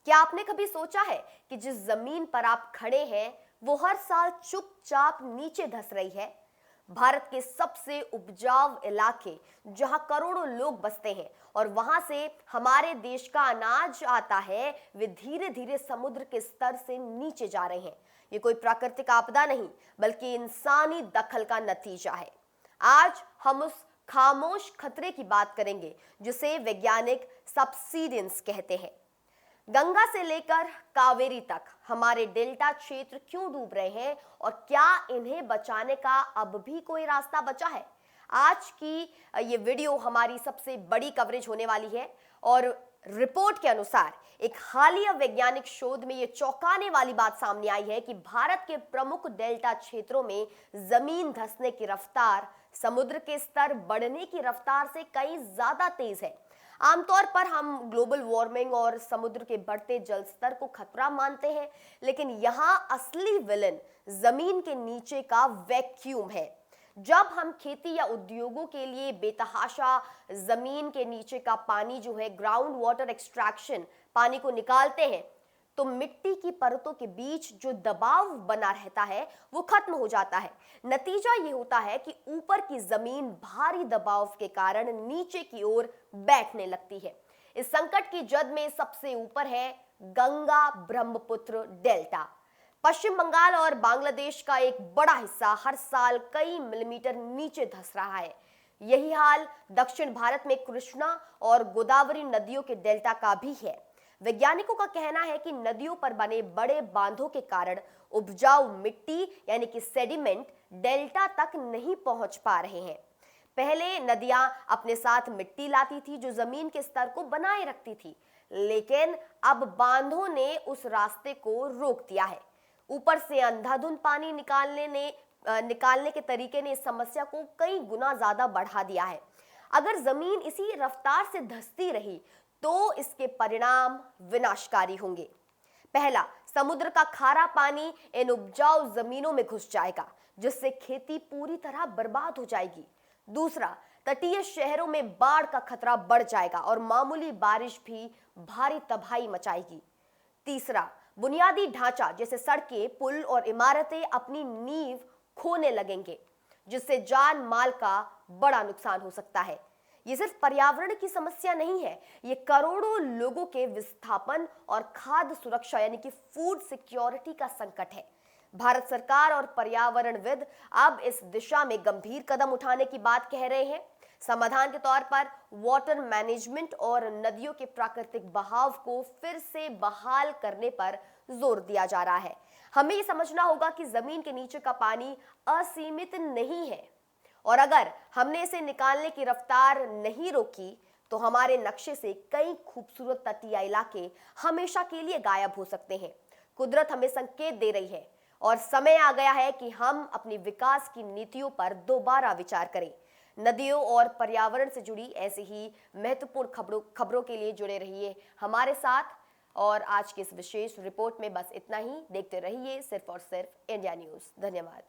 क्या आपने कभी सोचा है कि जिस जमीन पर आप खड़े हैं वो हर साल चुपचाप नीचे धंस रही है? भारत के सबसे उपजाऊ इलाके जहां करोड़ों लोग बसते हैं और वहां से हमारे देश का अनाज आता है, वे धीरे धीरे समुद्र के स्तर से नीचे जा रहे हैं। ये कोई प्राकृतिक आपदा नहीं, बल्कि इंसानी दखल का नतीजा है। आज हम उस खामोश खतरे की बात करेंगे जिसे वैज्ञानिक सबसीडेंस कहते हैं। गंगा से लेकर कावेरी तक हमारे डेल्टा क्षेत्र क्यों डूब रहे हैं और क्या इन्हें बचाने का अब भी कोई रास्ता बचा है? आज की ये वीडियो हमारी सबसे बड़ी कवरेज होने वाली है और रिपोर्ट के अनुसार एक हालिया वैज्ञानिक शोध में यह चौंकाने वाली बात सामने आई है कि भारत के प्रमुख डेल्टा क्षेत्रों में जमीन धंसने की रफ्तार समुद्र के स्तर बढ़ने की रफ्तार से कहीं ज्यादा तेज है। आमतौर पर हम ग्लोबल वार्मिंग और समुद्र के बढ़ते जल स्तर को खतरा मानते हैं, लेकिन यहाँ असली विलन जमीन के नीचे का वैक्यूम है। जब हम खेती या उद्योगों के लिए बेतहाशा जमीन के नीचे का पानी जो है ग्राउंड वाटर एक्सट्रैक्शन पानी को निकालते हैं, तो मिट्टी की परतों के बीच जो दबाव बना रहता है वो खत्म हो जाता है। नतीजा ये होता है कि ऊपर की जमीन भारी दबाव के कारण नीचे की ओर बैठने लगती है। इस संकट की जद में सबसे ऊपर है गंगा ब्रह्मपुत्र डेल्टा। पश्चिम बंगाल और बांग्लादेश का एक बड़ा हिस्सा हर साल कई मिलीमीटर नीचे धंस रहा है। यही हाल दक्षिण भारत में कृष्णा और गोदावरी नदियों के डेल्टा का भी है। वैज्ञानिकों का कहना है कि नदियों पर बने बड़े बांधों के कारण उपजाऊ मिट्टी यानी कि सेडिमेंट डेल्टा तक नहीं पहुंच पा रहे हैं। पहले नदियां अपने साथ मिट्टी लाती थी जो जमीन के स्तर को बनाए रखती थी, लेकिन अब बांधों ने उस रास्ते को रोक दिया है। ऊपर से अंधाधुंध पानी निकालने के तरीके ने इस समस्या को कई गुना ज्यादा बढ़ा दिया है। अगर जमीन इसी रफ्तार से धंसती रही तो इसके परिणाम विनाशकारी होंगे। पहला, समुद्र का खारा पानी इन उपजाऊ जमीनों में घुस जाएगा, जिससे खेती पूरी तरह बर्बाद हो जाएगी। दूसरा, तटीय शहरों में बाढ़ का खतरा बढ़ जाएगा और मामूली बारिश भी भारी तबाही मचाएगी। तीसरा, बुनियादी ढांचा जैसे सड़कें, पुल और इमारतें अपनी नींव खोने लगेंगे, जिससे जान माल का बड़ा नुकसान हो सकता है। ये सिर्फ पर्यावरण की समस्या नहीं है, ये करोड़ों लोगों के विस्थापन और खाद्य सुरक्षा यानी कि फूड सिक्योरिटी का संकट है। भारत सरकार और पर्यावरणविद अब इस दिशा में गंभीर कदम उठाने की बात कह रहे हैं। समाधान के तौर पर वाटर मैनेजमेंट और नदियों के प्राकृतिक बहाव को फिर से बहाल करने पर जोर दिया जा रहा है। हमें ये समझना होगा कि जमीन के नीचे का पानी असीमित नहीं है और अगर हमने इसे निकालने की रफ्तार नहीं रोकी तो हमारे नक्शे से कई खूबसूरत तटीय इलाके हमेशा के लिए गायब हो सकते हैं। कुदरत हमें संकेत दे रही है और समय आ गया है कि हम अपनी विकास की नीतियों पर दोबारा विचार करें। नदियों और पर्यावरण से जुड़ी ऐसी ही महत्वपूर्ण खबरों के लिए जुड़े रहिए हमारे साथ। और आज की इस विशेष रिपोर्ट में बस इतना ही। देखते रहिए सिर्फ और सिर्फ इंडिया न्यूज़। धन्यवाद।